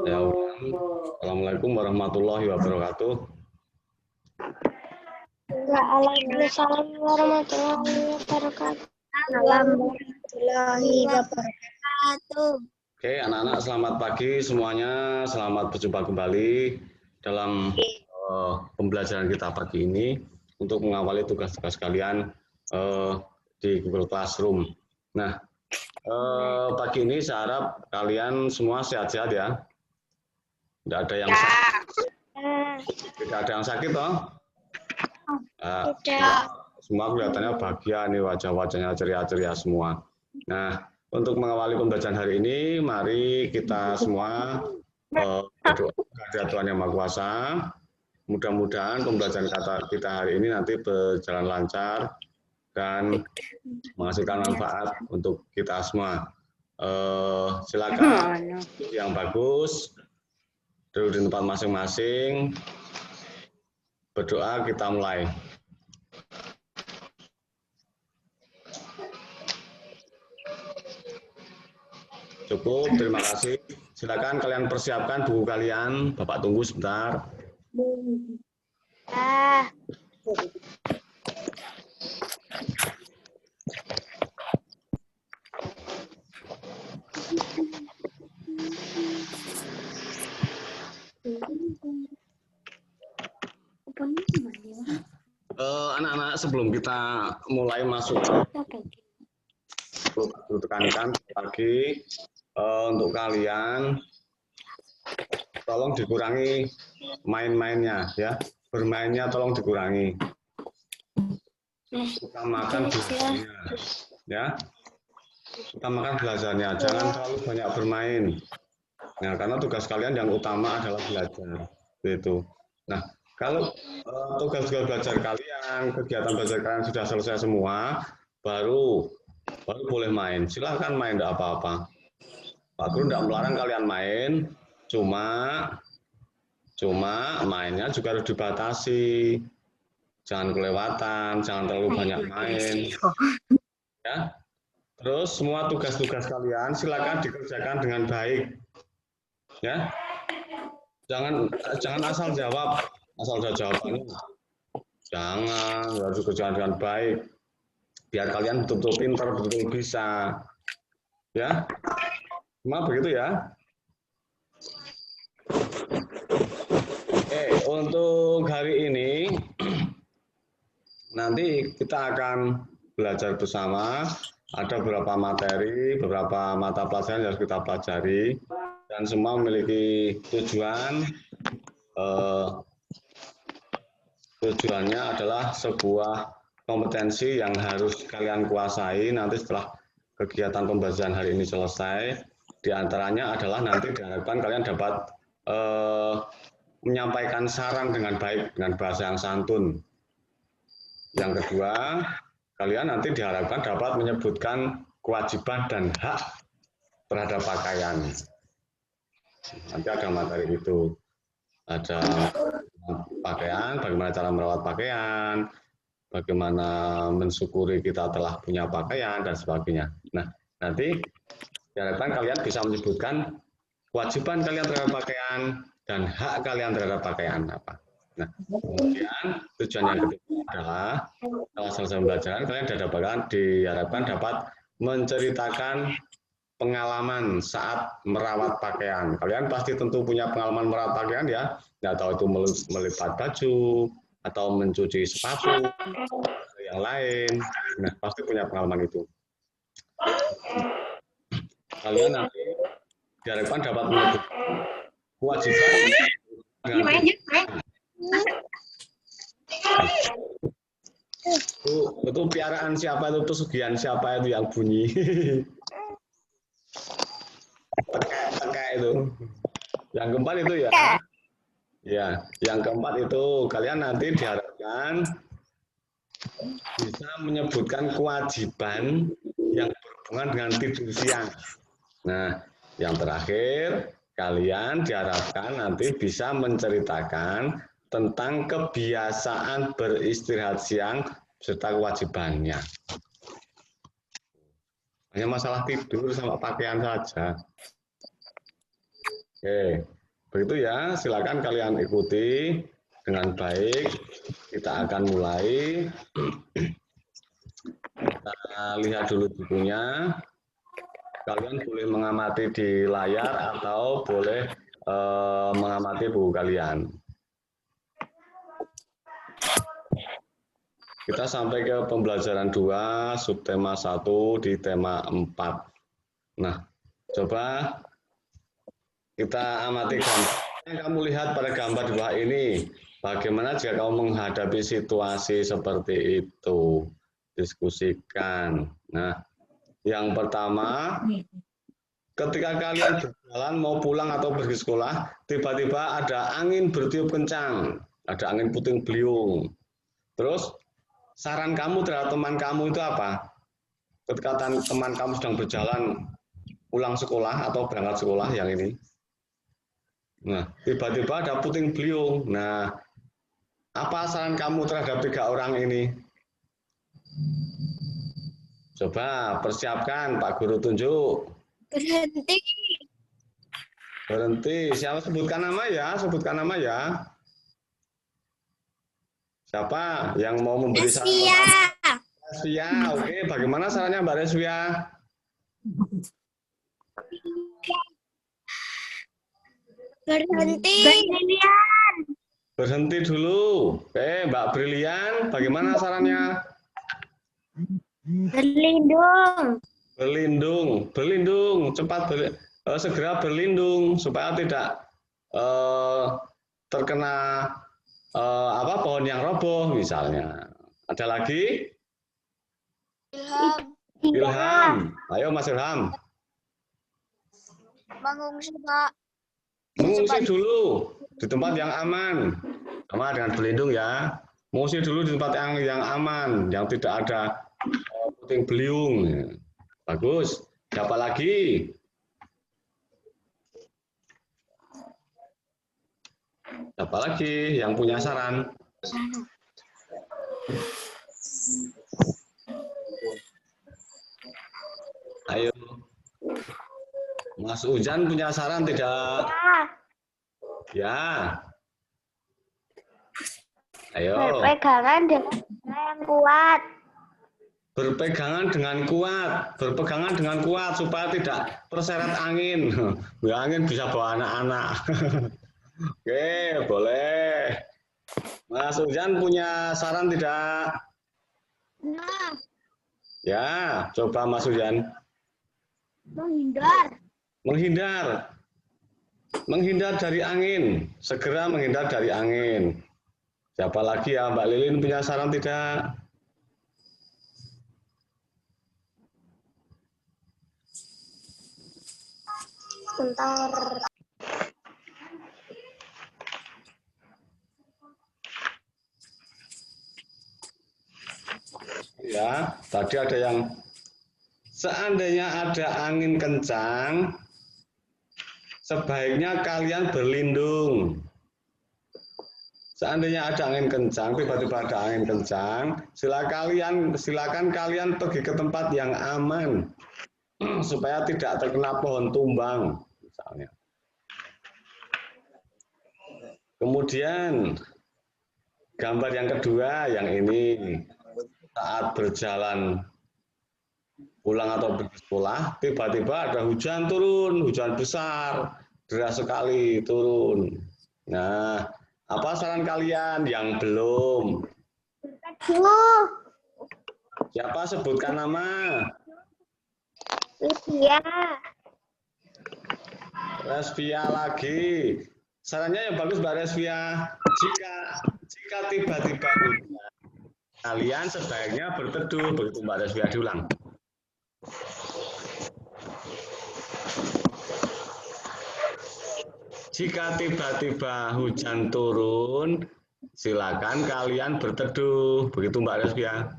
Ya, Assalamualaikum warahmatullahi wabarakatuh. Waalaikumsalam warahmatullahi wabarakatuh. Warahmatullahi wabarakatuh. Oke, anak-anak selamat pagi semuanya. Selamat berjumpa kembali dalam pembelajaran kita pagi ini untuk mengawali tugas-tugas kalian di Google Classroom. Nah, pagi ini saya harap kalian semua sehat-sehat ya. Tidak ada yang sakit. Tidak ada yang sakit toh? Semua kelihatannya bahagia nih, wajah-wajahnya ceria-ceria semua. Nah, untuk mengawali pembelajaran hari ini, mari kita semua berdoa kepada Tuhan Yang Maha Kuasa. Mudah-mudahan pembelajaran kita hari ini nanti berjalan lancar dan menghasilkan manfaat untuk kita semua. Silakan yang bagus, duduk di tempat masing-masing. Berdoa, kita mulai. Cukup, terima kasih. Silakan kalian persiapkan buku kalian. Bapak tunggu sebentar. Anak-anak, sebelum kita mulai masuk, perlu tekankan lagi untuk kalian, tolong dikurangi main-mainnya ya, bermainnya tolong dikurangi. Utamakan belajarnya, ya. Utamakan belajarnya, jangan terlalu banyak bermain. Nah, karena tugas kalian yang utama adalah belajar, gitu. Nah, kalau tugas-tugas belajar kalian, kegiatan belajar kalian sudah selesai semua, baru boleh main. Silahkan main, tidak apa-apa. Pak Guru tidak melarang kalian main, cuma mainnya juga harus dibatasi. Jangan kelewatan, jangan terlalu banyak main. Ya. Terus semua tugas-tugas kalian silakan dikerjakan dengan baik. Ya. Jangan asal jawab jawabannya. Jangan, harus dikerjakan dengan baik. Biar kalian betul-betul pintar, betul-betul bisa. Ya. Cuma begitu ya. Oke, untuk hari ini nanti kita akan belajar bersama. Ada beberapa materi, beberapa mata pelajaran yang harus kita pelajari, dan semua memiliki tujuan. Tujuannya adalah sebuah kompetensi yang harus kalian kuasai nanti setelah kegiatan pembelajaran hari ini selesai. Di antaranya adalah nanti diharapkan kalian dapat menyampaikan saran dengan baik, dengan bahasa yang santun. Yang kedua, kalian nanti diharapkan dapat menyebutkan kewajiban dan hak terhadap pakaian. Nanti ada materi itu. Ada pakaian, bagaimana cara merawat pakaian, bagaimana mensyukuri kita telah punya pakaian, dan sebagainya. Nah, nanti diharapkan kalian bisa menyebutkan kewajiban kalian terhadap pakaian dan hak kalian terhadap pakaian apa. Nah, kemudian tujuan yang ketiga adalah setelah selesai pembelajaran kalian diharapkan dapat menceritakan pengalaman saat merawat pakaian. Kalian pasti tentu punya pengalaman merawat pakaian ya, nggak tahu itu melipat baju atau mencuci sepatu atau yang lain. Nah, pasti punya pengalaman itu. Kalian nanti diharapkan dapat menyebut kewajiban itu piaraan siapa itu, pesugihan siapa itu yang bunyi tekek itu. Yang keempat itu ya yang keempat itu kalian nanti diharapkan bisa menyebutkan kewajiban yang berhubungan dengan tidur siang. Nah, yang terakhir kalian diharapkan nanti bisa menceritakan tentang kebiasaan beristirahat siang serta kewajibannya. Hanya masalah tidur sama pakaian saja. Oke, begitu ya. Silakan kalian ikuti dengan baik. Kita akan mulai. Kita lihat dulu bukunya. Kalian boleh mengamati di layar atau boleh mengamati buku kalian. Kita sampai ke pembelajaran 2, subtema 1 di tema 4. Nah, coba kita amati gambar. Yang kamu lihat pada gambar di bawah ini, bagaimana jika kamu menghadapi situasi seperti itu? Diskusikan. Nah, yang pertama, ketika kalian berjalan mau pulang atau pergi sekolah, tiba-tiba ada angin bertiup kencang, ada angin puting beliung. Terus, saran kamu terhadap teman kamu itu apa? Ketika teman kamu sedang berjalan pulang sekolah atau berangkat sekolah yang ini. Nah, tiba-tiba ada puting beliung. Nah, apa saran kamu terhadap 3 orang ini? Coba persiapkan, Pak Guru tunjuk. Berhenti. Berhenti. Siapa sebutkan nama ya? Sebutkan nama ya. Siapa yang mau memberi saran? Resvia. Resvia. Oke, bagaimana sarannya Mbak Resvia? Berhenti. Berhenti dulu. Oke, Mbak Brilian, bagaimana sarannya? Berlindung. Berlindung, berlindung, cepat segera berlindung supaya tidak terkena pohon yang roboh misalnya. Ada lagi? Ilham. Ilham. Ayo Mas Ilham. Mengungsi, Pak. Mengungsi dulu di tempat yang aman. Sama dengan berlindung ya. Mengungsi dulu di tempat yang aman, yang tidak ada puting beliung. Bagus. Siapa lagi? Siapa lagi yang punya saran? Ayo. Mas Ujan punya saran tidak? Ya. Ayo. Berpegangan dengan yang kuat. Berpegangan dengan kuat. Berpegangan dengan kuat supaya tidak terseret angin. Ya, angin bisa bawa anak-anak. Oke, boleh. Mas Ujan punya saran tidak? Nah. Ya, coba Mas Ujan. Menghindar. Menghindar. Menghindar dari angin. Segera menghindar dari angin. Siapa lagi ya? Mbak Lilin punya saran tidak? Bentar. Ya, tadi ada yang seandainya ada angin kencang, sebaiknya kalian berlindung. Seandainya ada angin kencang, tiba-tiba ada angin kencang, silakan kalian pergi ke tempat yang aman supaya tidak terkena pohon tumbang, misalnya. Kemudian gambar yang kedua, yang ini saat berjalan pulang atau pergi sekolah, tiba-tiba ada hujan turun, hujan besar, deras sekali turun. Nah, apa saran kalian yang belum? Siapa sebutkan nama? Resvia. Resvia lagi. Sarannya yang bagus Mbak Resvia. Jika tiba-tiba hujan, kalian sebaiknya berteduh. Begitu Mbak Resvia, diulang. Jika tiba-tiba hujan turun, silakan kalian berteduh. Begitu Mbak Resvia.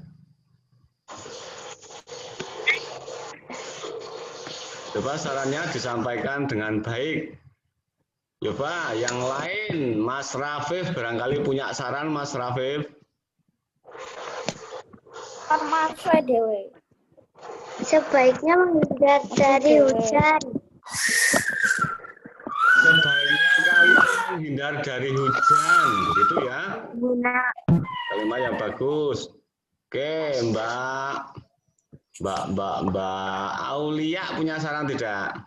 Coba sarannya disampaikan dengan baik. Coba yang lain, Mas Rafif barangkali punya saran, Mas Rafif. Mas Dewi. Sebaiknya menghindar dari hujan. menghindar dari hujan, begitu ya? Guna. Kalimat yang bagus. Oke, Mbak Aulia punya saran tidak?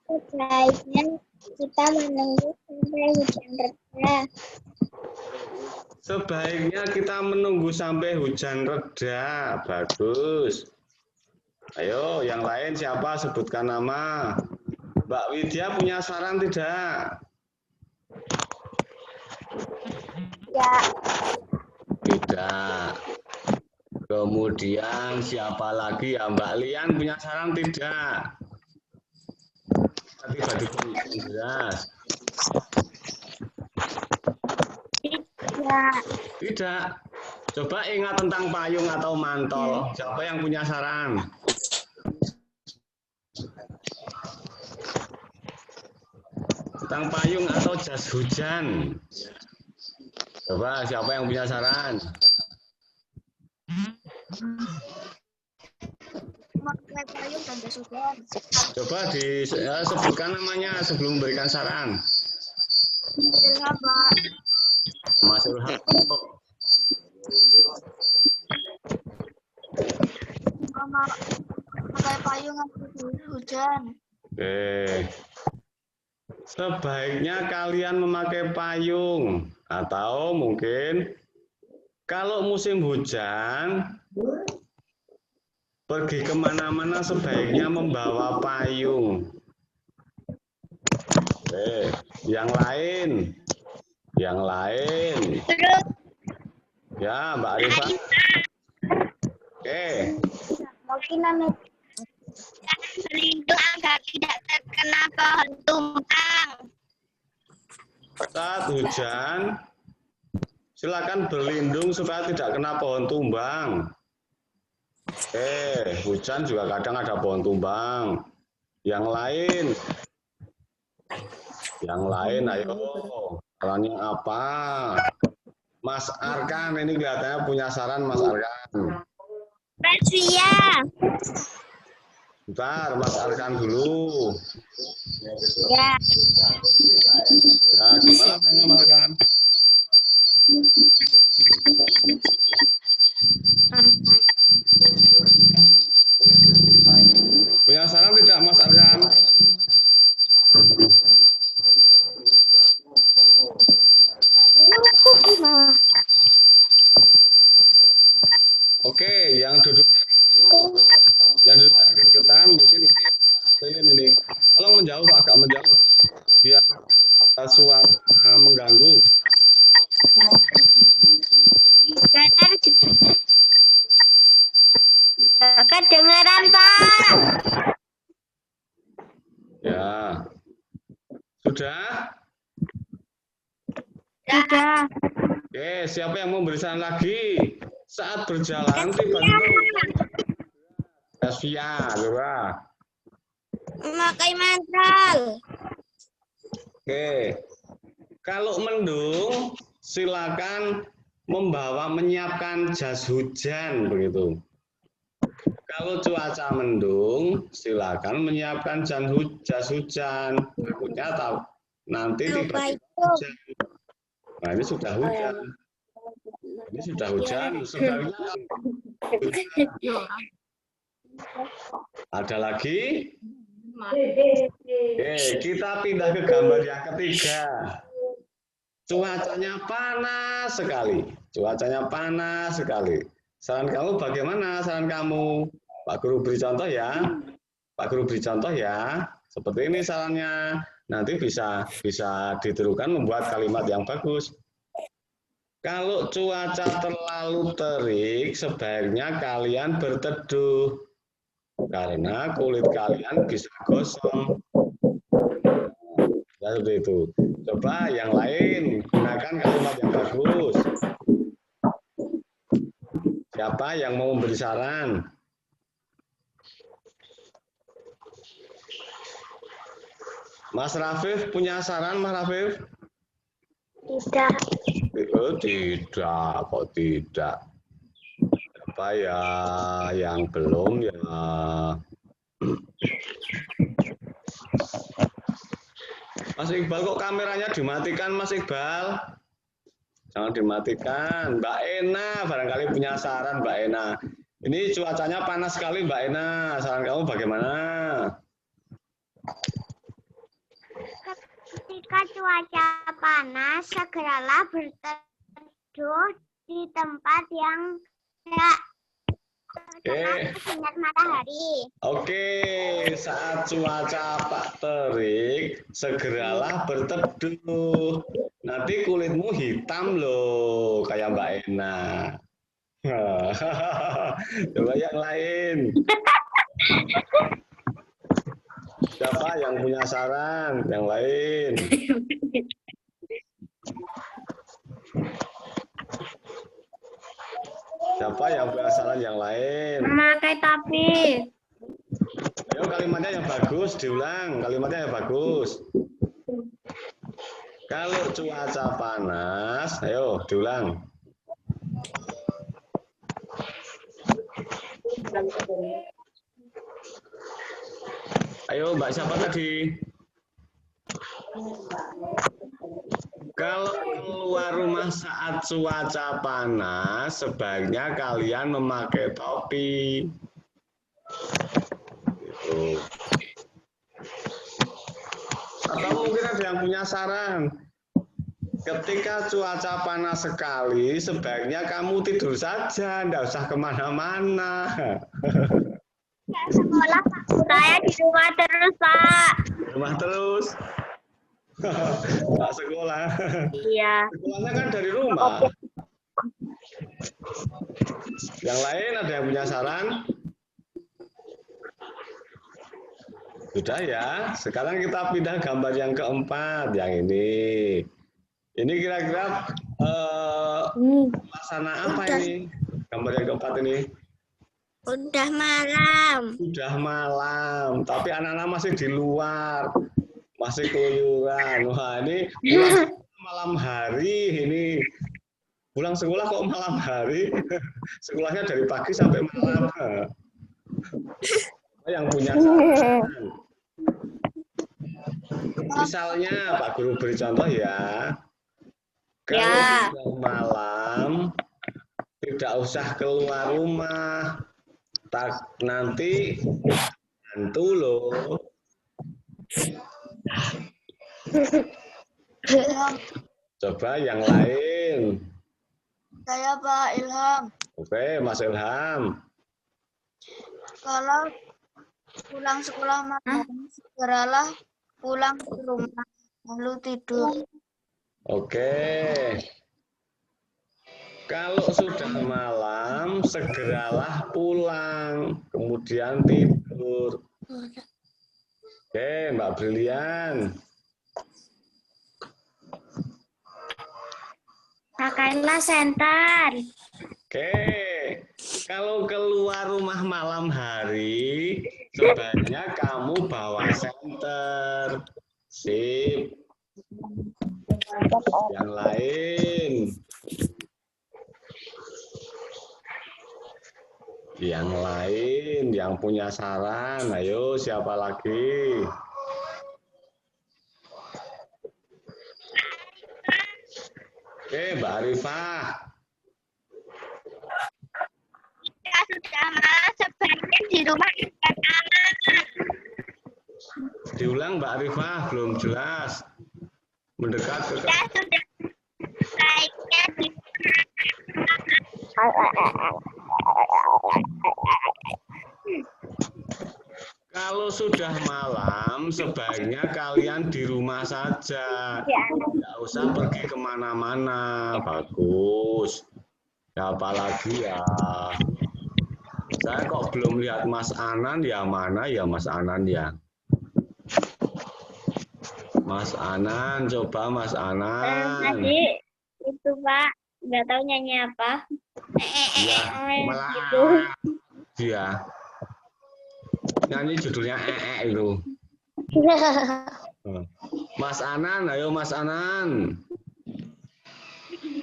Sebaiknya kita menunggu sampai hujan reda. Sebaiknya kita menunggu sampai hujan reda. Bagus. Ayo, yang lain siapa? Sebutkan nama. Mbak Widya punya saran tidak? Ya, Tidak. Kemudian siapa lagi ya? Mbak Lian punya saran tidak? Tiba-tiba jelas. ya. Tidak. Coba ingat tentang payung atau mantol. Siapa yang punya saran? Tentang payung atau jas hujan. Coba siapa yang punya saran? Memakai payung dan jas hujan. Coba disebutkan namanya sebelum memberikan saran. Mas Ilham. Memakai payung atau hujan. Oke. Sebaiknya kalian memakai payung atau mungkin kalau musim hujan pergi kemana-mana sebaiknya membawa payung. Oke. Yang lain, ya Mbak Arifah. Oke. Mungkin berlindung agar tidak terkena pohon tumbang. Saat hujan, silakan berlindung supaya tidak kena pohon tumbang. Hujan juga kadang ada pohon tumbang. Yang lain, ayo. Sarannya apa? Mas Arkan, ini kelihatannya punya saran Mas Arkan. Razia. Bentar, Mas Arkan dulu. Ya. Ya, gimana tanya Mas Arkan? Punya saran tidak Mas Arkan? Oke, yang duduknya deketan mungkin ini. Tolong menjauh, agak menjauh. Biar suara mengganggu. Kedengeran, Pak. Ya. Sudah? Sudah. Oke, siapa yang mau beri saran lagi? Saat berjalan tiba-tiba Via, coba. Memakai mantel. Oke. Kalau mendung, silakan menyiapkan jas hujan begitu. Kalau cuaca mendung, silakan menyiapkan jas hujan. Takutnya nanti tiba-tiba hujan. Nah, ini sudah hujan. Ini sudah hujan. Sebaliknya ada lagi? Oke, kita pindah ke gambar yang ketiga. Cuacanya panas sekali. Saran kamu bagaimana? Saran kamu? Pak Guru beri contoh ya. Seperti ini sarannya. Nanti bisa ditirukan membuat kalimat yang bagus. Kalau cuaca terlalu terik, sebaiknya kalian berteduh. Karena kulit kalian bisa gosong. Ya, seperti itu. Coba yang lain, gunakan kalimat yang bagus. Siapa yang mau memberi saran? Mas Rafif punya saran, Mas Rafif? Tidak. Oh, tidak, kok tidak. Apa ya yang belum ya? Mas Iqbal kok kameranya dimatikan, Mas Iqbal? Jangan dimatikan. Mbak Ena, barangkali punya saran Mbak Ena. Ini cuacanya panas sekali Mbak Ena. Saran kamu bagaimana? Ketika cuaca panas, segeralah berteduh di tempat yang tidak terkena sinar matahari. Oke, saat cuaca terik, segeralah berteduh. Nanti kulitmu hitam loh, kayak Mbak Ena. Coba yang lain. Siapa yang punya saran? Yang lain. Siapa yang punya saran yang lain? Memakai tapi. Ayo kalimatnya yang bagus, diulang. Kalimatnya yang bagus. Kalau cuaca panas, ayo diulang. Ayo Mbak siapa tadi? Kalau keluar rumah saat cuaca panas, sebaiknya kalian memakai topi. Gitu. Atau mungkin ada yang punya saran. Ketika cuaca panas sekali, sebaiknya kamu tidur saja, tidak usah kemana-mana. Sekolah saya di rumah terus, Pak. Rumah terus. Pak sekolah. Iya. Sekolahnya kan dari rumah. Yang lain ada yang punya saran? Sudah ya. Sekarang kita pindah gambar yang keempat, yang ini. Ini kira-kira suasana apa ini? Gambar yang keempat ini. Udah malam. Sudah malam, tapi anak-anak masih di luar, masih keluyuran. Wah, ini pulang malam hari ini. Pulang sekolah kok malam hari? Sekolahnya dari pagi sampai malam. Yang punya saran. Misalnya Pak Guru beri contoh ya. Kalau sudah malam, tidak usah keluar rumah. Nanti hantu loh. Coba yang lain. Saya Pak Ilham. Oke, Mas Ilham. Kalau pulang sekolah malam, segeralah pulang ke rumah, lalu tidur. Oke. Kalau sudah malam, segeralah pulang, kemudian tidur. Oke, Mbak Brilian. Pakailah senter. Oke, kalau keluar rumah malam hari, sebaiknya kamu bawa senter. Sip. Yang lain. Yang lain, yang punya saran, ayo siapa lagi? Oke, Mbak Arifah. Jika sudah malam, sebaiknya di rumah anak-anak. Diulang Mbak Arifah, belum jelas. Mendekat ke... Jika sudah sebaiknya di Kalau sudah malam, sebaiknya kalian di rumah saja. Tidak usah pergi kemana-mana. Bagus. Ya, apalagi ya. Saya kok belum lihat Mas Anan, ya mana ya Mas Anan ya? Mas Anan, coba Mas Anan. Tadi itu Pak, nggak tahu nyanyi apa. Ya, malah Gitu. dia. Nyanyi judulnya itu. Mas Anan, ayo Mas Anan.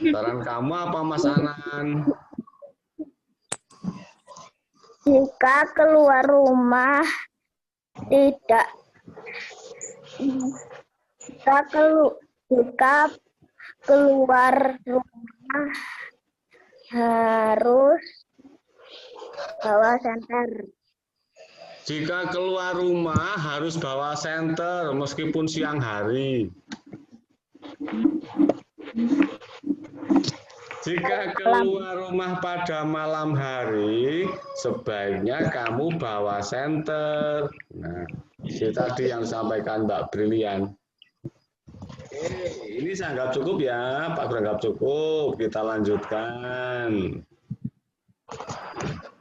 Saran kamu apa Mas Anan? Jika keluar rumah tidak Jika keluar rumah harus bawa senter. Jika keluar rumah harus bawa senter meskipun siang hari. Jika keluar rumah pada malam hari, sebaiknya kamu bawa senter. Nah, itu tadi yang disampaikan Mbak Brilian. Oke, ini saya anggap cukup ya, Pak Guru anggap cukup. Kita lanjutkan.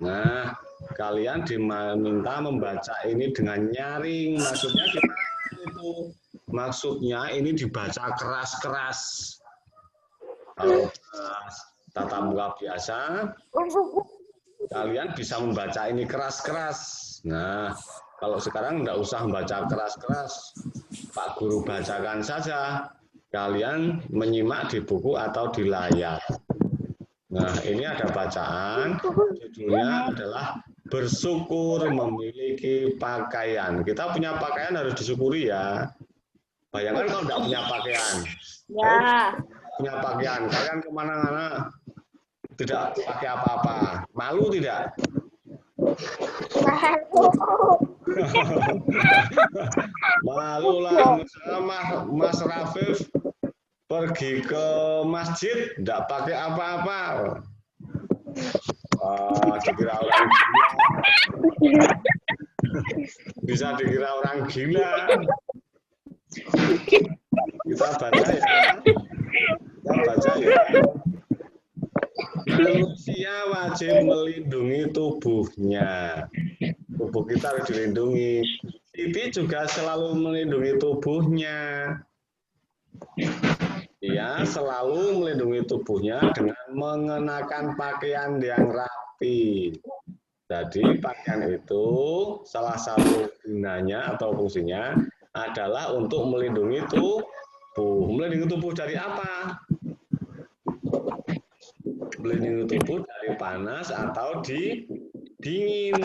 Nah, kalian diminta membaca ini dengan nyaring. Maksudnya gimana itu? Maksudnya ini dibaca keras-keras. Kalau tatap muka biasa, kalian bisa membaca ini keras-keras. Nah, kalau sekarang enggak usah membaca keras-keras. Pak Guru bacakan saja. Kalian menyimak di buku atau di layar. Nah, ini ada bacaan. Judulnya adalah bersyukur memiliki pakaian. Kita punya pakaian harus disyukuri ya. Bayangkan kalau enggak punya pakaian. Ya. Punya pakaian, kalian kemana-mana tidak pakai apa-apa, malu tidak? Malu lah. Misalnya Mas Rafif pergi ke masjid tidak pakai apa-apa, dikira orang gila. Bisa dikira orang gila. Kita baca ya. Kita baca ya. Manusia wajib melindungi tubuhnya. Tubuh kita harus dilindungi. Siti juga selalu melindungi tubuhnya. Dia selalu melindungi tubuhnya dengan mengenakan pakaian yang rapi. Jadi pakaian itu salah satu gunanya atau fungsinya adalah untuk melindungi tubuh. Melindungi tubuh dari apa? Melindungi tubuh dari panas atau dingin.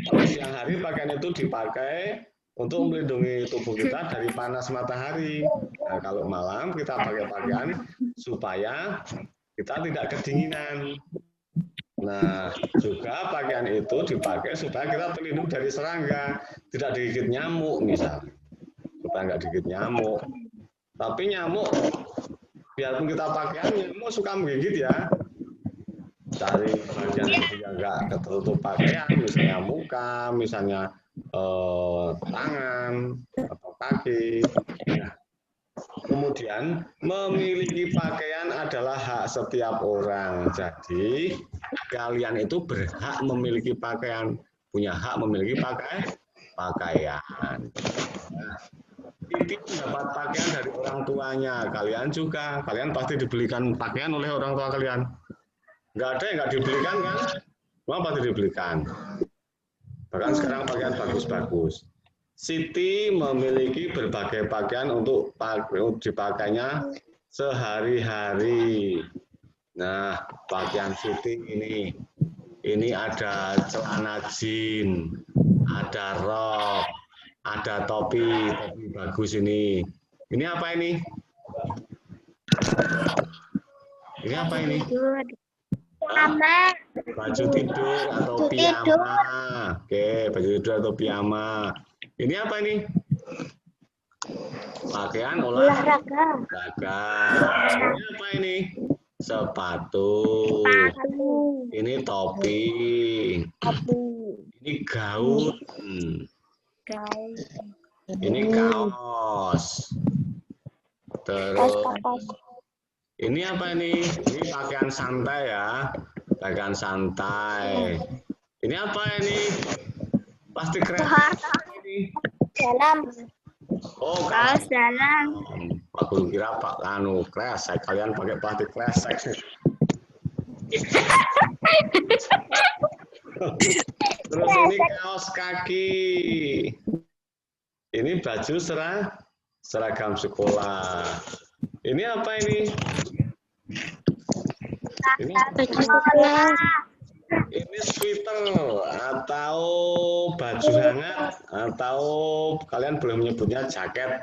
Kalau siang hari pakaian itu dipakai untuk melindungi tubuh kita dari panas matahari. Nah, kalau malam kita pakai pakaian supaya kita tidak kedinginan. Nah, juga pakaian itu dipakai supaya kita terlindung dari serangga, tidak digigit nyamuk misalnya. Supaya nggak digigit nyamuk. Tapi nyamuk, biarpun kita pakaian, nyamuk suka menggigit ya. Cari bagian yang nggak tertutup pakaian, misalnya muka, misalnya tangan atau kaki. Nah, kemudian memiliki pakaian adalah hak setiap orang. Jadi kalian itu berhak memiliki pakaian, punya hak memiliki pakaian. Nah, Titi mendapat pakaian dari orang tuanya. Kalian juga, kalian pasti dibelikan pakaian oleh orang tua kalian. Nggak ada yang nggak dibelikan kan? Semua pasti dibelikan. Bahkan sekarang pakaian bagus-bagus. Siti memiliki berbagai pakaian untuk dipakainya sehari-hari. Nah, pakaian Siti ini ada celana jeans, ada rok, ada topi bagus ini. Ini apa ini? Ini apa ini? Baju tidur atau piyama. Oke, baju tidur atau piyama. Ini apa ini? Pakaian olahraga. Ini apa ini? Sepatu. Ini topi. Ini gaun. Ini kaos. Terus ini apa ini? Ini pakaian santai ya. Pakaian santai. Ini apa ini? Plastik kereta. Dalam. Oh, Kaos dalam. Aku kira Pak kresek. Kalian pakai plastik kresek. Terus ini kaos kaki. Ini baju seragam sekolah. Ini apa ini? Ini Baju sekolah. Ini sweater atau baju hangat atau kalian boleh menyebutnya jaket.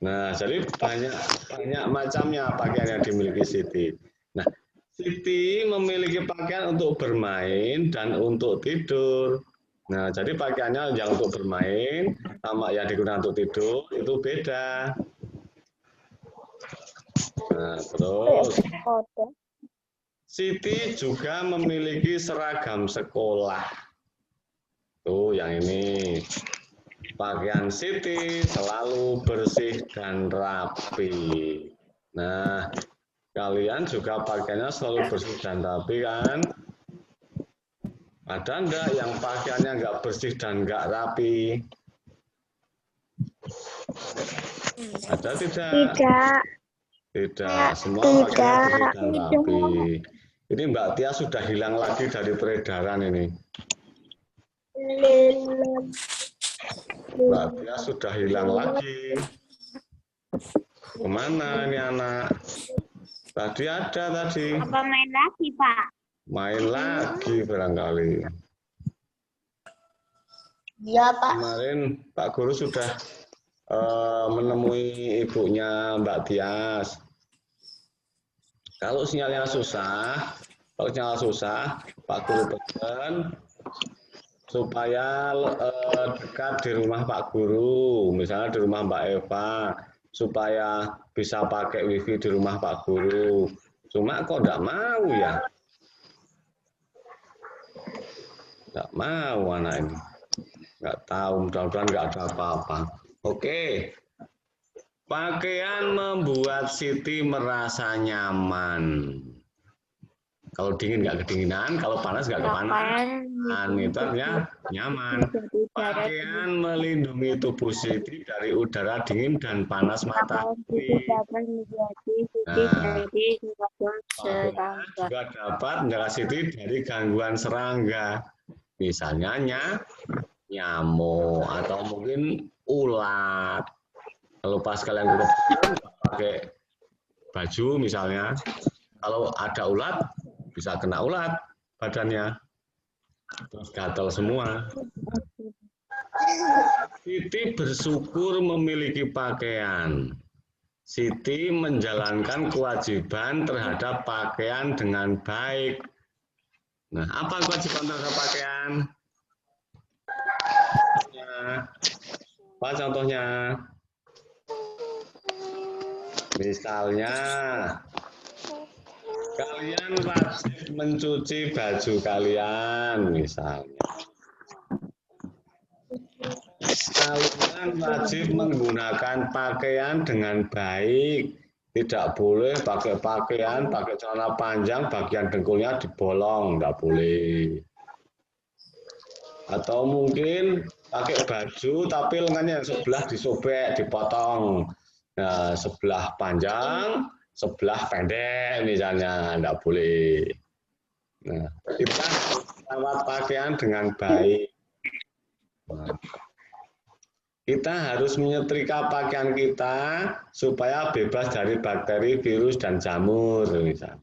Nah, jadi banyak macamnya pakaian yang dimiliki Siti. Nah, Siti memiliki pakaian untuk bermain dan untuk tidur. Nah, jadi pakaiannya yang untuk bermain sama yang digunakan untuk tidur itu beda. Nah, terus Siti juga memiliki seragam sekolah. Tuh, yang ini. Pakaian Siti selalu bersih dan rapi. Nah, kalian juga pakaiannya selalu bersih dan rapi kan? Ada enggak yang pakaiannya enggak bersih dan enggak rapi? Ada tidak? Tidak. Tidak, semua pakaiannya bersih dan rapi. Ini Mbak Tia sudah hilang lagi dari peredaran ini. Mbak Tia sudah hilang lagi. Kemana ini anak? Tadi ada tadi. Apa main lagi, Pak? Main lagi barangkali. Iya, Pak. Kemarin Pak Guru sudah menemui ibunya Mbak Tias. Kalau sinyalnya susah, Pak Guru pesan supaya dekat di rumah Pak Guru, misalnya di rumah Mbak Eva, supaya bisa pakai WiFi di rumah Pak Guru. Cuma kok enggak mau ya? Enggak mau anak ini. Enggak tahu, mudah-mudahan enggak ada apa-apa. Oke. Pakaian membuat Siti merasa nyaman. Kalau dingin nggak kedinginan, kalau panas nggak kepanasan. Itu artinya nyaman. Pakaian melindungi tubuh Siti dari udara dingin dan panas matahari. Nah, juga dapat menjaga Siti dari gangguan serangga. Misalnya nyamuk atau mungkin ulat. Kalau pas kalian pakai baju misalnya, kalau ada ulat, bisa kena ulat badannya, terus gatal semua. Siti bersyukur memiliki pakaian. Siti menjalankan kewajiban terhadap pakaian dengan baik. Nah, apa kewajiban terhadap pakaian? Apa contohnya? Misalnya, kalian wajib mencuci baju kalian, misalnya. Kalian wajib menggunakan pakaian dengan baik. Tidak boleh pakai celana panjang, bagian dengkulnya dibolong, nggak boleh. Atau mungkin pakai baju, tapi lengannya yang sebelah disobek, dipotong. Nah, sebelah panjang, sebelah pendek misalnya, enggak boleh. Nah, kita merawat pakaian dengan baik. Nah, kita harus menyetrika pakaian kita supaya bebas dari bakteri, virus, dan jamur misalnya.